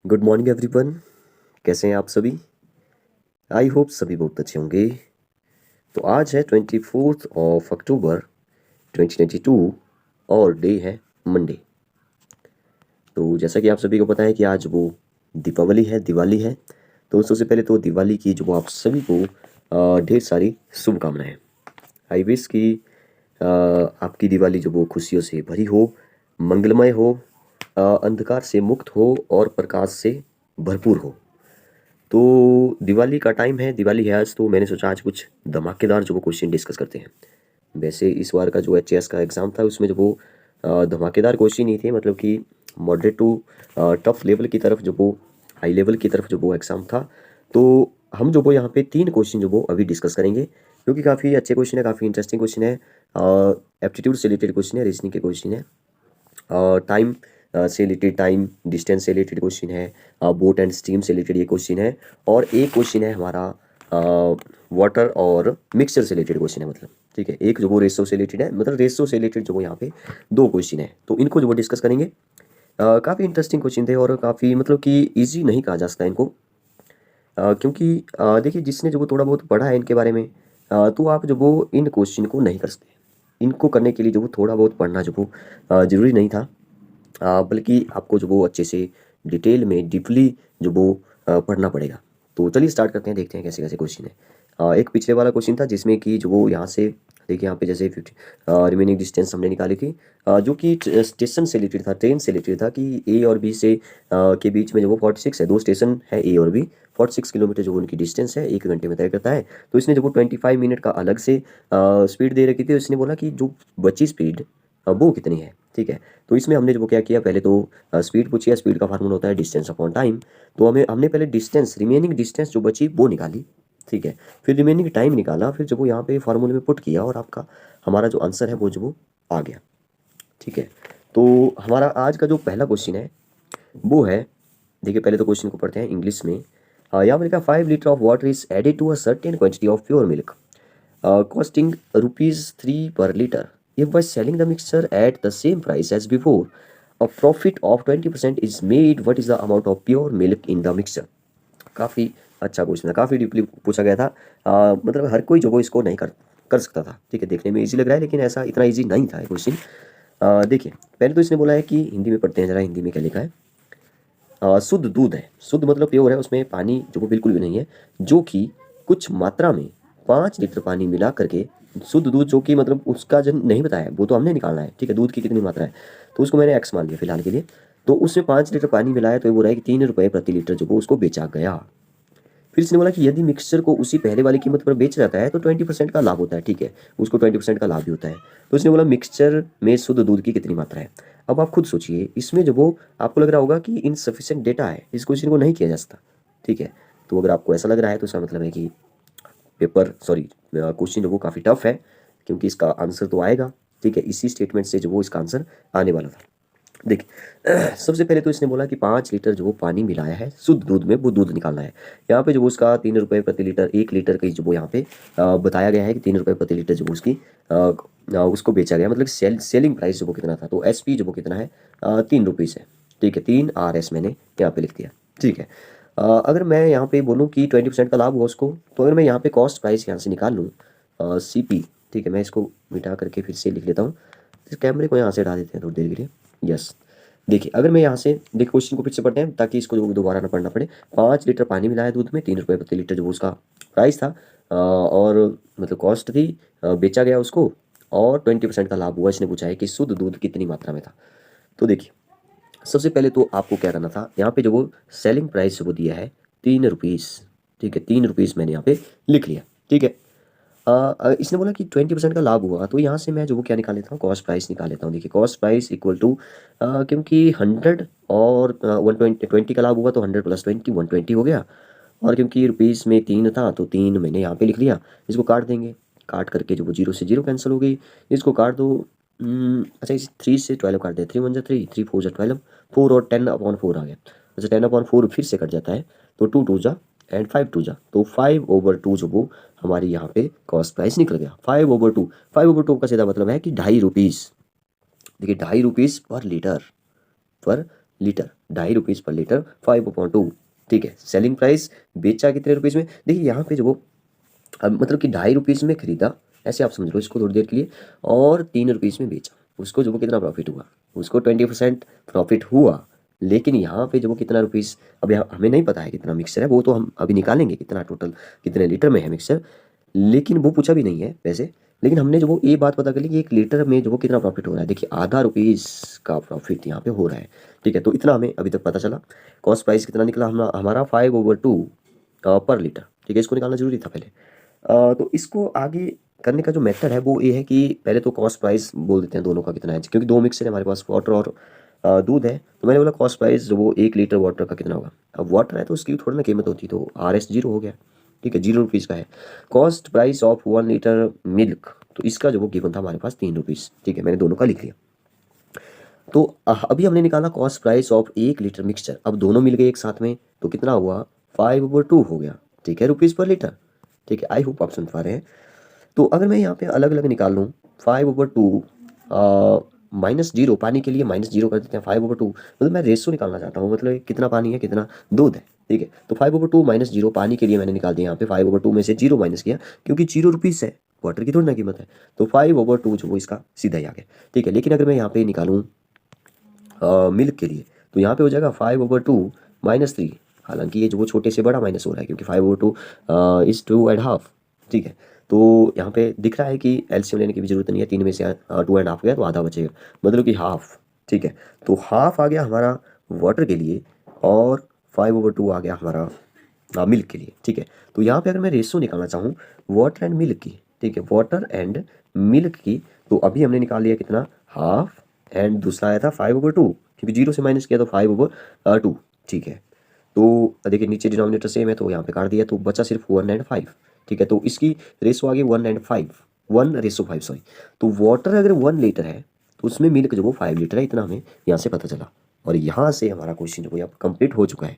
Good morning everyone. कैसे हैं आप सभी? आई होप सभी बहुत अच्छे होंगे। तो आज है 24 अक्टूबर 2022 और डे है मंडे। तो जैसा कि आप सभी को पता है कि आज वो दिवाली है। तो सबसे पहले तो दिवाली की जो आप सभी को ढेर सारी शुभकामनाएं। आई विश कि आपकी दिवाली जो वो खुशियों से भरी हो, मंगलमय हो, अंधकार से मुक्त हो और प्रकाश से भरपूर हो। तो दिवाली का टाइम है, दिवाली है आज, तो मैंने सोचा आज कुछ धमाकेदार जो वो क्वेश्चन डिस्कस करते हैं। वैसे इस बार का जो एचएएस का एग्ज़ाम था उसमें जो वो धमाकेदार क्वेश्चन ही थे, मतलब कि मॉडरेट टू टफ लेवल की तरफ जो वो हाई लेवल की तरफ जो वो एग्ज़ाम था। तो हम जो वो यहाँ पे 3 क्वेश्चन जो वो अभी डिस्कस करेंगे, क्योंकि काफ़ी अच्छे क्वेश्चन है, काफ़ी इंटरेस्टिंग क्वेश्चन है। एप्टीट्यूड से रिलेटेड क्वेश्चन है, रीजनिंग के क्वेश्चन है, टाइम से रिलेटेड, टाइम डिस्टेंस से रिलेटेड क्वेश्चन है, बोट एंड स्टीम से रिलेटेड ये क्वेश्चन है, और एक क्वेश्चन है हमारा वाटर और मिक्सचर से रिलेटेड क्वेश्चन है, मतलब ठीक है। एक जो वो रेशो से रिलेटेड है, मतलब रेशो से रिलेटेड जो वो यहाँ पे 2 क्वेश्चन है, तो इनको जो वो डिस्कस करेंगे। काफ़ी इंटरेस्टिंग क्वेश्चन थे और काफ़ी मतलब कि ईजी नहीं कहा जा सकता इनको, क्योंकि देखिए जिसने जो वो थोड़ा बहुत पढ़ा है इनके बारे में, तो आप जो वो इन क्वेश्चन को नहीं कर सकते। इनको करने के लिए जो वो थोड़ा बहुत पढ़ना जो वो ज़रूरी नहीं था, बल्कि आपको जो वो अच्छे से डिटेल में डीपली जो वो पढ़ना पड़ेगा। तो चलिए स्टार्ट करते हैं, देखते हैं कैसे कैसे क्वेश्चन है। एक पिछले वाला क्वेश्चन था जिसमें कि जो वो यहाँ से देखिए, यहाँ पे जैसे 50 रिमेनिंग डिस्टेंस हमने निकाली थी, जो कि स्टेशन से रिलेटेड था, ट्रेन से रिलेटेड था, कि ए और बी से के बीच में जो वो 46 है, 2 स्टेशन है ए और बी, 46 किलोमीटर जो उनकी डिस्टेंस है 1 घंटे में तय करता है। तो इसने जो वो 25 मिनट का अलग से स्पीड दे रखी थी, इसने बोला कि जो बची स्पीड वो कितनी है, ठीक है। तो इसमें हमने जो वो क्या किया, पहले तो स्पीड पूछी है, स्पीड का फार्मूला होता है डिस्टेंस अपॉन टाइम। तो हमने पहले डिस्टेंस, रिमेनिंग डिस्टेंस जो बची वो निकाली, ठीक है। फिर रिमेनिंग टाइम निकाला, फिर जब वो यहाँ पे फार्मूले में पुट किया और आपका हमारा जो आंसर है वो जो वो आ गया, ठीक है। तो हमारा आज का जो पहला क्वेश्चन है वो है, देखिए पहले तो क्वेश्चन को पढ़ते हैं इंग्लिश में। यहाँ पर लिखा 5 litre of water is added to a certain quantity of pure milk costing ₹3 per liter. If by selling the mixture at the same price as before, a profit of 20% is made, what is the amount of pure milk in the mixture? काफ़ी अच्छा question था, काफ़ी deeply पूछा गया था। मतलब हर कोई जो वो इसको नहीं कर कर सकता था, ठीक है। देखने में इजी लग रहा है लेकिन ऐसा इतना इजी नहीं था ये क्वेश्चन। देखिए पहले तो इसने बोला है कि हिंदी में पढ़ते हैं जरा, हिंदी में क्या लिखा है। शुद्ध दूध है, शुद्ध मतलब प्योर है, उसमें पानी जो वो बिल्कुल भी नहीं है, जो कि कुछ मात्रा में 5 लीटर पानी मिला करके, शुद्ध दूध जो कि मतलब उसका जो नहीं बताया वो तो हमने निकालना है, ठीक है, दूध की कितनी मात्रा है, तो उसको मैंने एक्स मान लिया फिलहाल के लिए। तो उसमें 5 लीटर पानी मिलाया, तो ये बोल रहा है कि 3 रुपये प्रति लीटर जो वो उसको बेचा गया। फिर इसने बोला कि यदि मिक्सचर को उसी पहले वाली कीमत पर बेचा जाता है तो 20% का लाभ होता है, ठीक है, उसको 20% का लाभ भी होता है। तो इसने बोला मिक्सचर में शुद्ध दूध की कितनी मात्रा है। अब आप खुद सोचिए, इसमें जो वो आपको लग रहा होगा कि इनसफिशिएंट डेटा है, इस क्वेश्चन को नहीं किया जा सकता, ठीक है। तो अगर आपको ऐसा लग रहा है तो इसका मतलब है कि क्वेश्चन जो वो काफ़ी टफ है, क्योंकि इसका आंसर तो आएगा, ठीक है, इसी स्टेटमेंट से जो वो इसका आंसर आने वाला था। देखिए सबसे पहले तो इसने बोला कि 5 लीटर जो वो पानी मिलाया है शुद्ध दूध में, वो दूध निकालना है। यहाँ पे जो वो उसका 3 रुपये प्रति लीटर, 1 लीटर की जो वो यहाँ पे बताया गया है कि 3 रुपये प्रति लीटर जो वो उसकी उसको बेचा गया, मतलब सेलिंग प्राइस जो वो कितना था। तो एसपी जो वो कितना है, 3 रुपीज़ है, ठीक है, 3 RS मैंने यहाँ पे लिख दिया, ठीक है। अगर मैं यहाँ पे बोलूँ कि 20% का लाभ हुआ उसको, तो अगर मैं यहाँ पे कॉस्ट प्राइस यहाँ से निकाल लूँ, CP, ठीक है, मैं इसको मिटा करके फिर से लिख लेता हूँ। इस कैमरे को यहाँ से हटा देते हैं थोड़ी देर के लिए। यस, देखिए अगर मैं यहाँ से, देखिए क्वेश्चन को फिर से पढ़ते हैं ताकि इसको जो दोबारा ना पढ़ना पड़े। 5 लीटर पानी मिलाया दूध में, 3 रुपये प्रति लीटर जो वो उसका प्राइस था, और मतलब कॉस्ट थी, बेचा गया उसको, और 20% का लाभ हुआ। इसने पूछा है कि शुद्ध दूध कितनी मात्रा में था। तो देखिए सबसे पहले तो आपको क्या करना था, यहाँ पे जो वो सेलिंग प्राइस वो दिया है 3 रुपीज़, ठीक है, 3 रुपीज़ मैंने यहाँ पे लिख लिया, ठीक है। इसने बोला कि 20% का लाभ हुआ, तो यहाँ से मैं जो वो क्या निकाल लेता हूँ, कॉस्ट प्राइस निकाल लेता हूँ। देखिए कॉस्ट प्राइस इक्वल टू, क्योंकि 100 और 120 का लाभ हुआ तो 100 + 20 120 हो गया, और क्योंकि रुपीज़ में 3 था तो 3 मैंने यहाँ पे लिख लिया। इसको काट देंगे, काट करके जो वो 0 से 0 कैंसिल हो गई, इसको काट दो। अच्छा इस 3 से 12 काट दे, 3 1 3, 3 4 12, 4 और 10/4 आ गया। अच्छा 10/4 फिर से कट जाता है, तो 2 2 जा एंड 5 2 जा, तो 5/2 जो वो हमारी यहाँ पे कॉस्ट प्राइस निकल गया। 5/2, 5/2 का सीधा मतलब है कि 2.5 रुपीज़। देखिए 2.5 रुपीज़ पर लीटर, पर लीटर, ₹2.5 पर लीटर 5/2। ठीक है, सेलिंग प्राइस बेचा कितने रुपीज़ में? देखिए यहाँ पे जो वो मतलब कि ₹2.5 में खरीदा, ऐसे आप समझ लो इसको थोड़ी देर के लिए, और ₹3 में बेचा। उसको जो वो कितना प्रॉफिट हुआ? उसको 20% प्रॉफिट हुआ। लेकिन यहाँ पे जो वो कितना रुपीज़, अब यहाँ हमें नहीं पता है कितना मिक्सचर है, वो तो हम अभी निकालेंगे कितना टोटल कितने लीटर में है मिक्सचर, लेकिन वो पूछा भी नहीं है वैसे। लेकिन हमने जो वो ये बात पता कर ली कि 1 लीटर में जो वो कितना प्रॉफिट हो रहा है। देखिए आधा रुपीज़ का प्रॉफिट यहाँ पे हो रहा है। ठीक है, तो इतना हमें अभी तक पता चला। कॉस्ट प्राइस कितना निकला हमारा 5/2 पर लीटर। ठीक है, इसको निकालना जरूरी था पहले। तो इसको आगे करने का जो मेथड है वो ये है कि पहले तो कॉस्ट प्राइस बोल देते हैं दोनों का कितना है, क्योंकि दो मिक्सर है हमारे पास, वाटर और दूध है। तो मैंने बोला कॉस्ट प्राइस जो वो 1 लीटर वाटर का कितना होगा। अब वाटर है तो उसकी थोड़ी ना कीमत होती, तो RS 0 हो गया। ठीक है, ₹0 का है। Cost price of 1 litre milk, तो इसका जो वो गिवन था हमारे पास ₹3। ठीक है, मैंने दोनों का लिख लिया। तो अभी हमने निकाला cost price of 1 litre mixture. अब दोनों मिल गए एक साथ में तो कितना हुआ, 5/2 हो गया। ठीक है, रुपीज़ पर लीटर। ठीक है, आई होप आप सुन पा रहे हैं। तो अगर मैं यहाँ पे अलग अलग निकाल लूँ, 5/2 -0, पानी के लिए -0 कर देते हैं 5/2, मतलब मैं रेशो निकालना चाहता हूँ, मतलब कितना पानी है कितना दूध है। ठीक है, तो 5/2 -0 पानी के लिए मैंने निकाल दिया। यहाँ पे 5/2 में से 0 माइनस किया, क्योंकि ₹0 है, वाटर की थोड़ी ना कीमत है। तो 5/2 जो वो इसका सीधा ही आ गया। ठीक है, लेकिन अगर मैं यहाँ पे निकालूँ मिल्क के लिए, तो यहाँ पे हो जाएगा 5/2 -3। हालांकि ये जो वो छोटे से बड़ा माइनस हो रहा है, क्योंकि 5/2 इज 2.5। ठीक है, तो यहाँ पे दिख रहा है कि एलसीएम लेने की भी जरूरत नहीं है, 3 में से 2.5 गया तो आधा बचेगा, मतलब कि हाफ। ठीक है, तो हाफ आ गया हमारा वाटर के लिए, और 5/2 आ गया हमारा मिल्क के लिए। ठीक है, तो यहाँ पे अगर मैं रेशो निकालना चाहूँ वाटर एंड मिल्क की, ठीक है, वाटर एंड मिल्क की, तो अभी हमने निकाल लिया कितना, हाफ, एंड दूसरा आया था 5/2, क्योंकि 0 से माइनस किया तो 5/2। ठीक है, तो देखिए नीचे डिनोमिनेटर सेम है तो यहाँ पे काट दिया, तो बचा सिर्फ 1:5। ठीक है, तो इसकी रेशो आ गई 1:5, 1:5 सॉरी। तो वाटर अगर 1 लीटर है तो उसमें मिल्क जो वो 5 लीटर है, इतना हमें यहाँ से पता चला। और यहाँ से हमारा क्वेश्चन जो है कंप्लीट हो चुका है।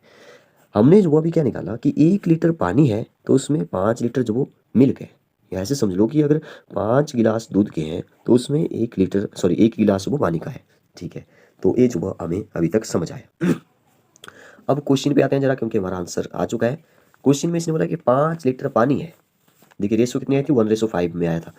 हमने जो अभी क्या निकाला कि 1 लीटर पानी है तो उसमें 5 लीटर जो वो मिल्क है। या ऐसे समझ लो कि अगर 5 गिलास दूध के हैं तो उसमें 1 लीटर सॉरी 1 गिलास वो पानी का है। ठीक है, तो ये जो हमें अभी तक समझ आया। अब क्वेश्चन पे आते हैं जरा, क्योंकि हमारा आंसर आ चुका है। क्वेश्चन में इसने बोला कि 5 लीटर पानी है। देखिए रेशो कितनी आई थी, 1:5 में आया था।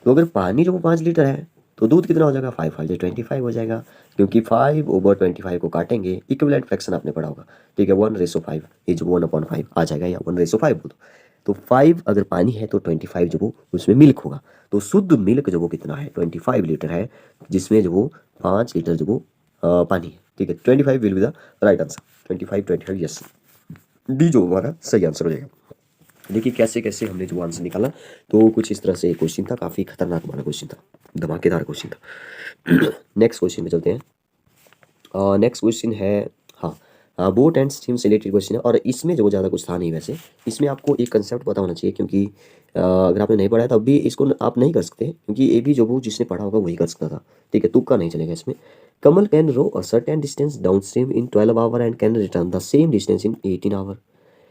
तो अगर पानी जो वो 5 लीटर है तो दूध कितना हो जाएगा, 5×5 हो जाएगा, क्योंकि 5/25 को काटेंगे, इक्विवेलेंट फ्रैक्शन आपने पढ़ा होगा। ठीक है, 1:5 ये जो 1/5 आ जाएगा, या 1:5 बोल दो। तो 5 अगर पानी है तो 25 जो वो उसमें मिल्क होगा। तो शुद्ध मिल्क जो वो कितना है, 25 लीटर है, जिसमें जो वो 5 लीटर जो वो पानी है। ठीक है, 25 will be the right answer. 25 yes, D जो हमारा सही आंसर हो जाएगा। देखिए कैसे कैसे हमने जो आंसर निकाला, तो कुछ इस तरह से क्वेश्चन था, काफ़ी खतरनाक वाला क्वेश्चन था, धमाकेदार क्वेश्चन था। नेक्स्ट क्वेश्चन में चलते हैं। नेक्स्ट क्वेश्चन है, हाँ, बोट एंड स्टीम से रिलेटेड क्वेश्चन है, और इसमें जो ज़्यादा कुछ था नहीं वैसे। इसमें आपको एक कंसेप्ट पता होना चाहिए, क्योंकि अगर आपने नहीं पढ़ा है तब भी इसको आप नहीं कर सकते, क्योंकि ये भी जो वो जिसने पढ़ा होगा वही कर सकता था। ठीक है, तुक्का नहीं चलेगा इसमें। Kamal can row a certain distance down stream in 12 hour and can return the same distance in 18 hour.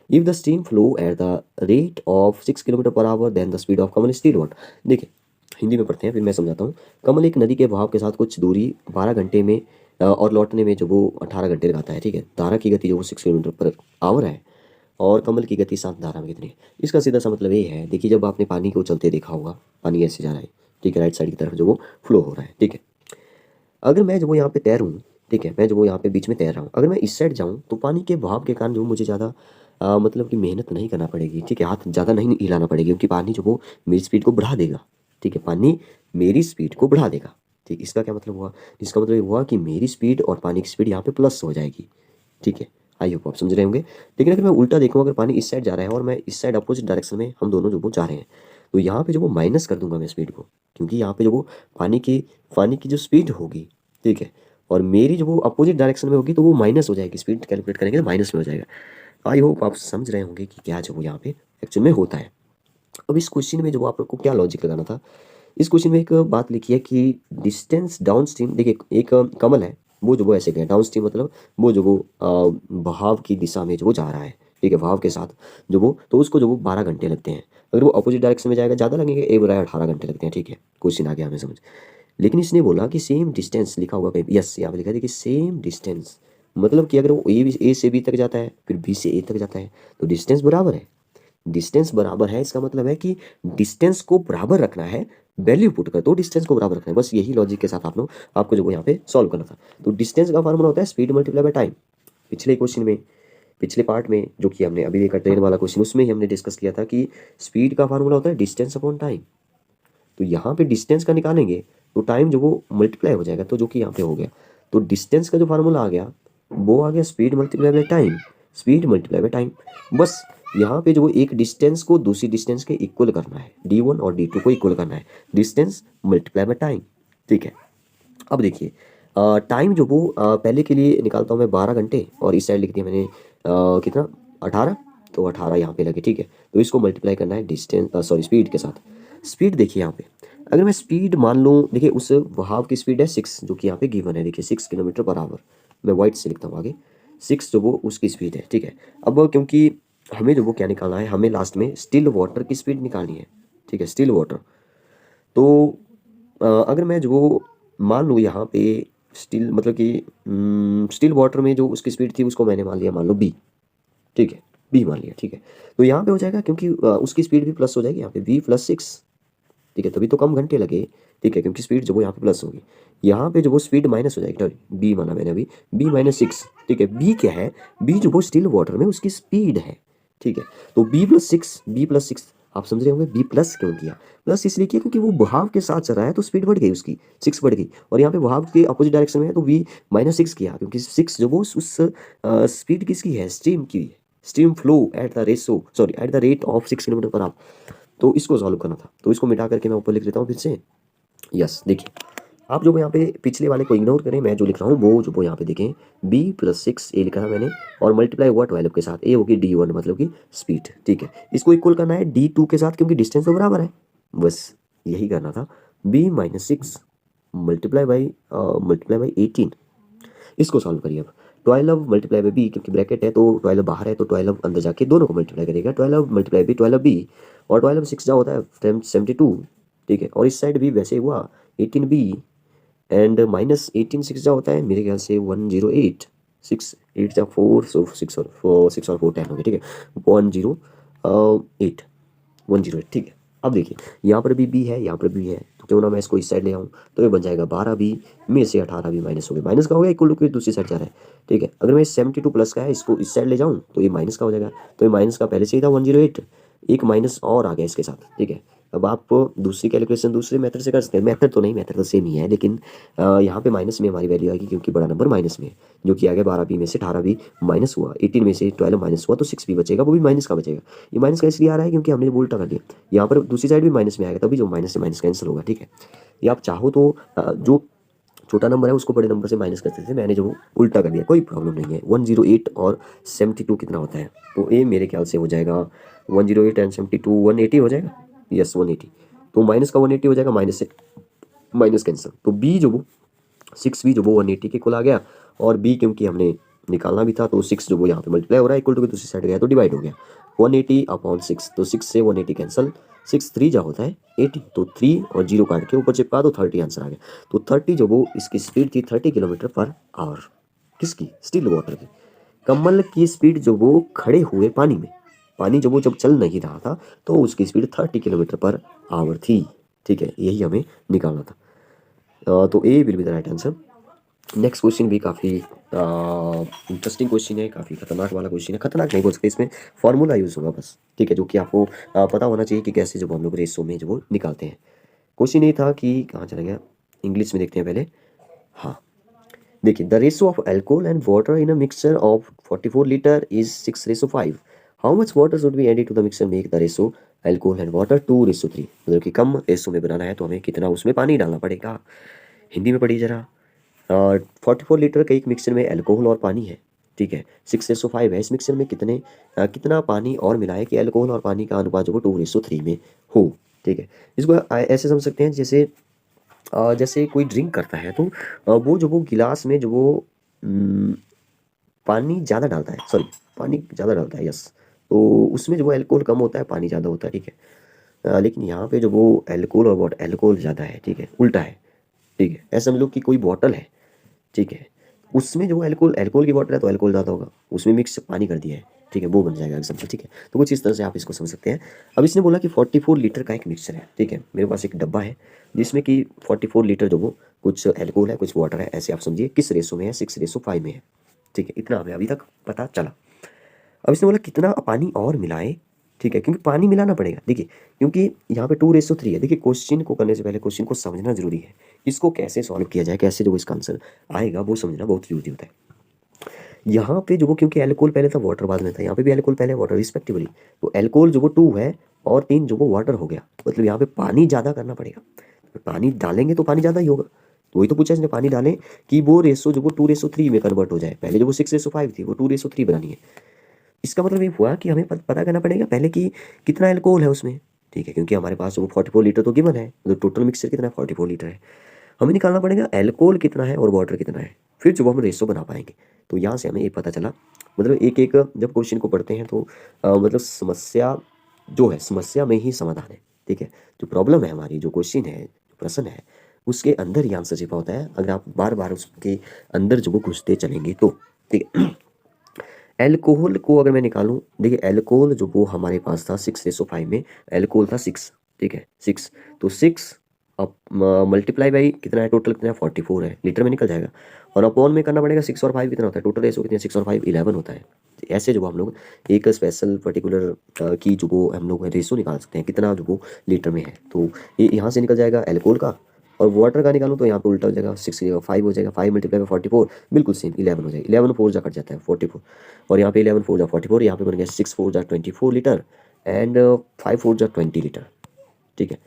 If the stream flow at the rate of 6 kilometre per hour then the speed of Kamal is still what। देखिए हिंदी में पढ़ते हैं फिर मैं समझाता हूँ। कमल एक नदी के बहाव के साथ कुछ दूरी 12 घंटे में और लौटने में जो वो 18 घंटे लगाता है। ठीक है, धारा की गति जो वो 6 किलोमीटर पर आवर है, और कमल की गति शांत धारा में कितनी है। इसका सीधा सा मतलब ये है, देखिए जब आपने पानी को चलते देखा होगा, पानी ऐसे जा रहा है, ठीक है, राइट साइड की तरफ जो वो फ्लो हो रहा है। ठीक है, अगर मैं जो वो यहाँ पे तैरूँ, ठीक है, मैं जो वो यहाँ पे बीच में तैर रहा हूँ, अगर मैं इस साइड जाऊँ तो पानी के बहाव के कारण जो मुझे ज़्यादा मतलब कि मेहनत नहीं करना पड़ेगी। ठीक है, हाथ ज़्यादा नहीं हिलाना पड़ेगी, क्योंकि पानी जो वो मेरी स्पीड को बढ़ा देगा। ठीक है, पानी मेरी स्पीड को बढ़ा देगा। ठीक, इसका क्या मतलब हुआ, इसका मतलब ये हुआ कि मेरी स्पीड और पानी की स्पीड यहाँ पे प्लस हो जाएगी। ठीक है, आई होप आप समझ रहे होंगे। लेकिन अगर मैं उल्टा देखूँ, अगर पानी इस साइड जा रहा है और मैं इस साइड अपोजिट डायरेक्शन में हम दोनों जो वो जा रहे हैं, तो यहाँ पे जो वो माइनस कर दूंगा मैं स्पीड को, क्योंकि यहाँ पे जो वो पानी की जो स्पीड होगी, ठीक है, और मेरी जो वो अपोजिट डायरेक्शन में होगी तो वो माइनस हो जाएगी, स्पीड कैलकुलेट करेंगे तो माइनस में हो जाएगा। आई होप आप समझ रहे होंगे कि क्या जो वो यहाँ पे एक्चुअल में होता है। अब इस क्वेश्चन में जो आप लोग को क्या लॉजिक लगाना था, इस क्वेश्चन में एक बात लिखी है कि डिस्टेंस डाउन स्ट्रीम। देखिए एक कमल है, वो जो वो ऐसे गया डाउन स्ट्रीम, मतलब वो जो वो बहाव की दिशा में जो वो जा रहा है। ठीक है, बहाव के साथ जो वो, तो उसको जो वो 12 घंटे लगते हैं। अगर वो अपोजिट डायरेक्शन में जाएगा ज़्यादा लगेंगे, ए बराबर 18 घंटे लगते हैं। ठीक है, क्वेश्चन आ गया हमें समझ। लेकिन इसने बोला कि सेम डिस्टेंस लिखा होगा कहीं, यस यहाँ पे लिखा है, देखिए सेम डिस्टेंस मतलब कि अगर वो ए से बी तक जाता है फिर बी से ए तक जाता है तो डिस्टेंस बराबर है। डिस्टेंस बराबर है इसका मतलब है कि डिस्टेंस को बराबर रखना है, वैल्यू पुट कर तो डिस्टेंस को बराबर रखना है। बस यही लॉजिक के साथ आप लोग आपको जो यहाँ पे सॉल्व करना था। तो डिस्टेंस का फार्मूला होता है स्पीड मल्टीप्लाई बाय टाइम। पिछले क्वेश्चन में, पिछले पार्ट में जो कि हमने अभी देखा ट्रेन वाला क्वेश्चन, उसमें ही हमने डिस्कस किया था कि स्पीड का फार्मूला होता है डिस्टेंस अपॉन टाइम। तो यहाँ पे डिस्टेंस का निकालेंगे तो टाइम जो वो मल्टीप्लाई हो जाएगा, तो जो कि यहाँ पे हो गया। तो डिस्टेंस का जो फार्मूला आ गया वो आ गया speed multiply by time, speed multiply by time. बस यहाँ पे जो एक डिस्टेंस को दूसरी डिस्टेंस के इक्वल करना है, d1 और d2 को इक्वल करना है, डिस्टेंस मल्टीप्लाई बाय टाइम। ठीक है, अब देखिए टाइम जो वो पहले के लिए निकालता हूँ मैं 12 घंटे, और इस साइड लिख दिया मैंने कितना 18, तो 18 यहाँ पे लगे। ठीक है, तो इसको मल्टीप्लाई करना है डिस्टेंस सॉरी स्पीड के साथ। स्पीड देखिए यहाँ पे, अगर मैं स्पीड मान लूँ, देखिए उस वहाव की स्पीड है 6 जो कि यहाँ पे गिवन है, देखिए 6 किलोमीटर पर आवर। मैं वाइट से लिखता हूँ आगे, 6 जो वो उसकी स्पीड है। ठीक है, अब क्योंकि हमें जो वो क्या निकालना है, हमें लास्ट में स्टिल वाटर की स्पीड निकालनी है। ठीक है, स्टिल वाटर। तो अगर मैं जो मान लूँ यहाँ पे स्टिल मतलब कि स्टिल वाटर में जो उसकी स्पीड थी उसको मैंने मान लिया, मान लो बी। ठीक है, बी मान लिया। ठीक है, तो यहाँ पे हो जाएगा क्योंकि उसकी स्पीड भी प्लस हो जाएगी यहाँ पे बी प्लस 6। ठीक है, तभी तो कम घंटे लगे। ठीक है, क्योंकि स्पीड जो वो यहाँ पे प्लस होगी, यहाँ पे जो वो स्पीड माइनस हो जाएगी। बी माना मैंने अभी, बी माइनस 6। ठीक है, बी क्या है, बी जो वो स्टिल वाटर में उसकी स्पीड है। ठीक है, तो बी प्लस 6 आप समझ रहे होंगे बी प्लस क्यों किया। प्लस इसलिए किया क्योंकि वो बहाव के साथ चल रहा है तो स्पीड बढ़ गई उसकी, 6 बढ़ गई। और यहाँ पे बहाव के अपोजिट डायरेक्शन में है तो बी माइनस 6 किया, क्योंकि 6 जो वो उस स्पीड किसकी है, स्ट्रीम की है। Stream flow at the ratio sorry at the rate of 6 kilometre per hour. तो इसको सॉल्व करना था, तो इसको मिटा करके मैं ऊपर लिख देता हूँ फिर से। यस, देखिए आप जो यहाँ पे पिछले वाले को इग्नोर करें, मैं जो लिख रहा हूँ वो जो वो यहाँ पे देखें, b+6 ए लिखा था मैंने, और मल्टीप्लाई हुआ 12 के साथ, ए होगी d1 मतलब कि स्पीड। ठीक है, इसको इक्वल करना है d2 के साथ क्योंकि डिस्टेंस तो बराबर है। बस यही करना था, b-6 मल्टीप्लाई बाई 18। इसको सॉल्व करिए अब। 12 मल्टीप्लाई बाई बी, क्योंकि ब्रैकेट है तो 12 बाहर है तो 12 अंदर जाके दोनों को मल्टीप्लाई करेगा। 12 मल्टीप्लाई बी 12 बी, और 12 6 जा होता है 72। ठीक है, और इस साइड भी वैसे ही हुआ 18 बी, एंड माइनस 18 6 जा होता है मेरे ख्याल से 108। 6 8 जा 4, सो 6 और 4 10 हो गया। ठीक है, 108 108। ठीक है, अब देखिए यहाँ पर भी बी है, यहाँ पर भी है, तो क्यों ना मैं इसको इस साइड ले आऊँ, तो ये बन जाएगा 12 बी में से 18 बी माइनस हो गया। माइनस का हो गया, इक्वल टू दूसरी साइड जा रहा है। ठीक है, अगर मैं 72 प्लस का है इसको इस साइड ले जाऊँ तो ये माइनस का हो जाएगा, तो ये माइनस का पहले से ही था 108, एक माइनस और आ गया इसके साथ। ठीक है, अब आप दूसरी कैलकुलेशन दूसरे मेथड से कर सकते हैं, मेथड तो नहीं, मेथड तो सेम ही है, लेकिन यहाँ पे माइनस में हमारी वैल्यू आएगी क्योंकि बड़ा नंबर माइनस में है, जो कि आ गया 12 बी में से 18 बी माइनस हुआ, 18 में से 12 माइनस हुआ तो 6 बी बचेगा, वो भी माइनस का बचेगा। ये माइनस का इसलिए आ रहा है क्योंकि हमने उल्टा कर दिया, यहाँ पर दूसरी साइड भी माइनस में आएगा तभी जो माइनस से माइनस कैंसिल होगा। ठीक है, ये आप चाहो तो जो छोटा नंबर है उसको बड़े नंबर से माइनस करते थे, मैंने जो उल्टा कर दिया, कोई प्रॉब्लम नहीं है। 108 और 72 कितना होता है, तो ए मेरे ख्याल से हो जाएगा 108 एंड 72 180 हो जाएगा। यस 180, तो माइनस का 180 हो जाएगा, माइनस से माइनस कैंसिल, तो बी जो वो 6 बी जो वो 180 के कुल आ गया, और बी क्योंकि हमने निकालना भी था तो 6 जो वो यहाँ पे मल्टीप्लाई हो रहा है इक्वल टू दूसरी साइड गया तो डिवाइड हो गया 180/6, तो 6 से 180 कैंसिल, 6 3 जा होता है 80, तो 3 और 0 काट के ऊपर चिपका दो 30 आंसर आ गया। तो 30 जो वो इसकी स्पीड थी 30 किलोमीटर पर आवर, किसकी, स्टिल वाटर की। कमल की स्पीड जो वो खड़े हुए पानी में, पानी जो वो जब चल नहीं रहा था तो उसकी स्पीड 30 किलोमीटर पर आवर थी। ठीक है, यही हमें निकालना था। तो A will be the right answer. Next question भी काफ़ी इंटरेस्टिंग क्वेश्चन है, काफ़ी खतरनाक वाला क्वेश्चन है, खतरनाक नहीं बोल सकते, इसमें फॉर्मूला यूज़ होगा बस। ठीक है, जो कि आपको पता होना चाहिए कि कैसे जब हम लोग रेसो में जो वो निकालते हैं। क्वेश्चन ये था कि कहाँ चला गया, इंग्लिश में देखते हैं पहले। हाँ देखिए, the ratio of alcohol and water in a mixture of 44 litre is 6:5। How much water should be added to the mixture make the ratio alcohol and water 2:3। मतलब कि कम रेशो में बनाना है तो हमें कितना उसमें पानी डालना पड़ेगा। हिंदी में पढ़िए जरा। 44 लीटर के एक मिक्सचर में अल्कोहल और पानी है। ठीक है, 6:5 है, इस मिक्सचर में कितना पानी और मिलाए कि अल्कोहल और पानी का अनुपात जो 2:3 में हो। ठीक है, इसको ऐसे समझ सकते हैं जैसे कोई ड्रिंक करता है तो वो जो वो गिलास में जो वो अम, पानी ज़्यादा डालता है, सॉरी पानी ज़्यादा डालता है, यस, तो उसमें जो वो अल्कोहल कम होता है पानी ज़्यादा होता है। ठीक है, लेकिन यहाँ पे जो वो अल्कोहल और अल्कोहल ज़्यादा है। ठीक है, उल्टा है। ठीक है, ऐसा समझ लो कि कोई बॉटल है। ठीक है, उसमें जो एल्कोहल एल्कोहल की वाटर है तो एल्कोहल ज़्यादा होगा, उसमें मिक्स पानी कर दिया है, ठीक है, वो बन जाएगा एग्जाम्पल, ठीक है। तो कुछ इस तरह से आप इसको समझ सकते हैं। अब इसने बोला कि 44 लीटर का एक मिक्सचर है, ठीक है, मेरे पास एक डब्बा है जिसमें कि 44 लीटर जो वो कुछ एल्कोहल है कुछ वाटर है, ऐसे आप समझिए किस रेशो में है, 6:5 में है, ठीक है, इतना हमें अभी तक पता चला। अब इसने बोला कितना पानी और मिलाएं, ठीक है, क्योंकि पानी मिलाना पड़ेगा, देखिए, क्योंकि यहाँ पे 2:3 है। देखिए क्वेश्चन को करने से पहले क्वेश्चन को समझना जरूरी है, इसको कैसे सॉल्व किया जाए, कैसे जो इसका आंसर आएगा वो समझना बहुत जरूरी होता है। यहाँ पे जो वो क्योंकि एल्कोहल पहले था वाटर बाद में था, यहाँ पे भी एल्कोहल पहले वाटर रिस्पेक्टिवली, तो एल्कोहल जो वो 2 है और 3 जो वो वाटर हो गया, मतलब यहाँ पे पानी ज़्यादा करना पड़ेगा, तो पानी डालेंगे तो पानी ज़्यादा ही होगा, तो वही तो पूछा इसने, पानी डालें कि वो रेशो जो वो 2:3 में कन्वर्ट हो जाए, पहले जो वो 6:5 थी वो 2:3 बनानी है। इसका मतलब ये हुआ कि हमें पता करना पड़ेगा पहले कि कितना एल्कोहल है उसमें, ठीक है, क्योंकि हमारे पास वो 44 लीटर तो गिवन है, तो टोटल मिक्सचर कितना है 44 लीटर है, हमें निकालना पड़ेगा एल्कोहल कितना है और वाटर कितना है, फिर जो हम रेशो बना पाएंगे। तो यहाँ से हमें ये पता चला, मतलब एक एक जब क्वेश्चन को पढ़ते हैं तो मतलब समस्या जो है समस्या में ही समाधान है, ठीक है, जो प्रॉब्लम है हमारी, जो क्वेश्चन है, जो प्रश्न है, उसके अंदर ही आंसर छिपा होता है, अगर आप बार बार उसके अंदर जो वो घुसते चलेंगे तो, ठीक है। एल्कोहल को अगर मैं निकालूं, देखिए एल्कोहल जो वो हमारे पास था 6:5 में, एल्कोहल था 6, ठीक है 6, तो 6 अब मल्टीप्लाई बाई कितना है, टोटल कितना है 44 है, लीटर में निकल जाएगा, और अपॉन में करना पड़ेगा 6 और 5 कितना होता है, टोटल रेशो कितना है 6 और 5 11 होता है। तो ऐसे जो हम लोग एक स्पेशल पर्टिकुलर की जो वो हम लोग रेशो निकाल सकते हैं कितना जो वो लीटर में है, तो ये यहाँ से निकल जाएगा एल्कोहल का, और वाटर का निकालूँ तो यहाँ पे उल्टा हो जाएगा, 6 की जगह 5 हो जाएगा, 5 मल्टीप्लाई बाई 44 बिल्कुल सेम 11 हो जाएगा, 11 4 जा कट जाता है 44, और यहाँ पे 11 4 जा 44, यहाँ पे बन गया 6 4 जा 24 लीटर एंड 5 4 जा 20 लीटर, ठीक है।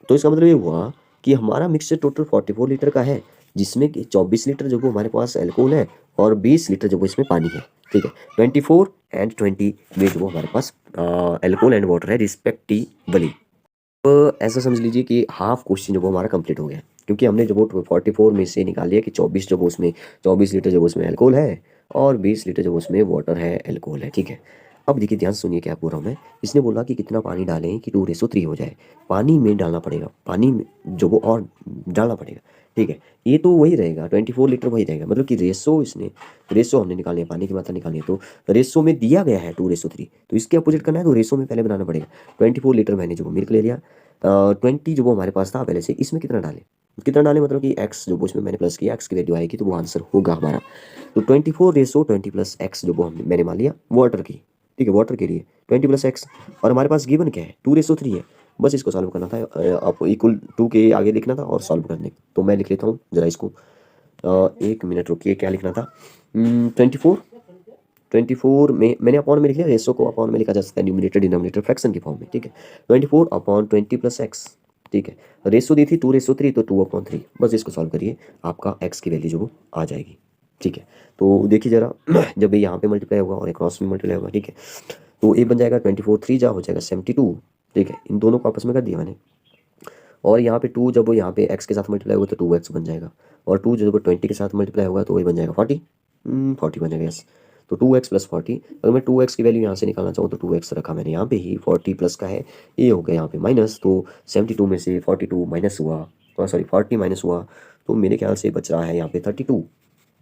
तो इसका मतलब ये हुआ कि हमारा मिक्सचर टोटल 44 लीटर का है, जिसमें कि 24 लीटर जो वो हमारे पास एल्कोहल है और 20 लीटर जो वो इसमें पानी है, ठीक है, 24 एंड 20 में जो वो हमारे पास एल्कोहल एंड वाटर है रिस्पेक्टिवली। तो ऐसा समझ लीजिए कि हाफ क्वेश्चन जो वो हमारा कंप्लीट हो गया, क्योंकि हमने जो वो 44 में से निकाल लिया कि 24 जो वो उसमें 24 लीटर जो वो उसमें एल्कोहल है और 20 लीटर जो वो उसमें वाटर है एल्कोहल है, ठीक है। अब देखिए ध्यान से सुनिए क्या बोल रहा हूँ मैं, इसने बोला कि कितना पानी डालें कि 2:3 हो जाए, पानी में डालना पड़ेगा, पानी में जो वो और डालना पड़ेगा, ठीक है, ये तो वही रहेगा 24 लीटर वही रहेगा, मतलब कि रेशो इसने रेशो हमने निकालनी है, पानी की मात्रा निकालनी है, तो रेशो में दिया गया है 2:3, तो इसके अपोजिट करना है तो रेशो में पहले बनाना पड़ेगा। 24 लीटर मैंने जो मिल्क ले लिया, 20 जो वो हमारे पास था पहले से, इसमें कितना डालें मतलब कि एक्स जो वो इसमें मैंने प्लस किया, एक्स की वैल्यू आएगी तो वो आंसर होगा हमारा। तो 24:20 + x जो वो मैंने मान लिया वाटर की, ठीक है, वाटर के लिए 20 + x, और हमारे पास गिवन क्या है 2:3 है, बस इसको सॉल्व करना था, आप इक्वल 2 के आगे लिखना था और सॉल्व करने, तो मैं लिख लेता हूँ जरा इसको, 1 मिनट रुकिए, क्या लिखना था, 24 में मैंने अपॉन में लिख लिया, रेशो को अपॉन में लिखा जा सकता है न्यूमरेटर डिनोमिनेटर फ्रैक्शन की फॉर्म में, ठीक है, 24/20 + x, ठीक है, रेशो दी थी 2:3 तो 2/3, बस इसको सॉल्व करिए, आपका x की वैल्यू जो वो आ जाएगी, ठीक है। तो देखिए जरा जब यहाँ पे मल्टीप्लाई होगा और क्रॉस में मल्टीप्लाई होगा, ठीक है, तो ये बन जाएगा 24 3 जा हो जाएगा 72, ठीक है, इन दोनों को आपस में कर दिया मैंने, और यहाँ पे 2 जब वो यहाँ पे x के साथ मल्टीप्लाई होगा तो 2x बन जाएगा, और 2 जब 20 के साथ मल्टीप्लाई होगा तो वही बन जाएगा 40, 40 बन जाएगा, यस। तो 2x + 40, अगर मैं 2x की वैल्यू यहाँ से निकालना चाहूँ तो 2x रखा मैंने यहाँ पे ही, 40 प्लस का है, ये हो गया यहाँ पे माइनस, तो 72 में से 42 माइनस हुआ, तो सॉरी 40 माइनस हुआ, तो मेरे ख्याल से बच रहा है यहाँ पे 32,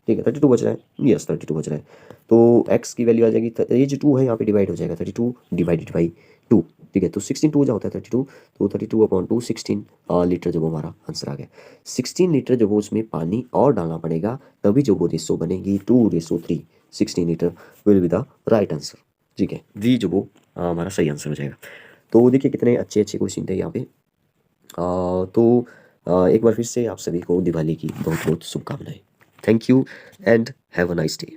ठीक है 32 बच रहा है, यस 32 बच रहा है, तो x की वैल्यू आ जाएगी, ये जो 2 है यहाँ पे डिवाइड हो जाएगा, 32 डिवाइडेड बाई 2, ठीक है, तो 16 2 जा होता है 32, तो 32/2 16 लीटर जो वो हमारा आंसर आ गया। 16 लीटर जो वो उसमें पानी और डालना पड़ेगा, तभी जो वो रेशो बनेगी 2:3, 16 litre will be the right answer, ठीक है, जी जो वो हमारा सही आंसर हो जाएगा। तो देखिए कितने अच्छे अच्छे क्वेश्चन थे यहाँ पे, तो एक बार फिर से आप सभी को दिवाली की बहुत बहुत शुभकामनाएं। Thank you and have a nice day.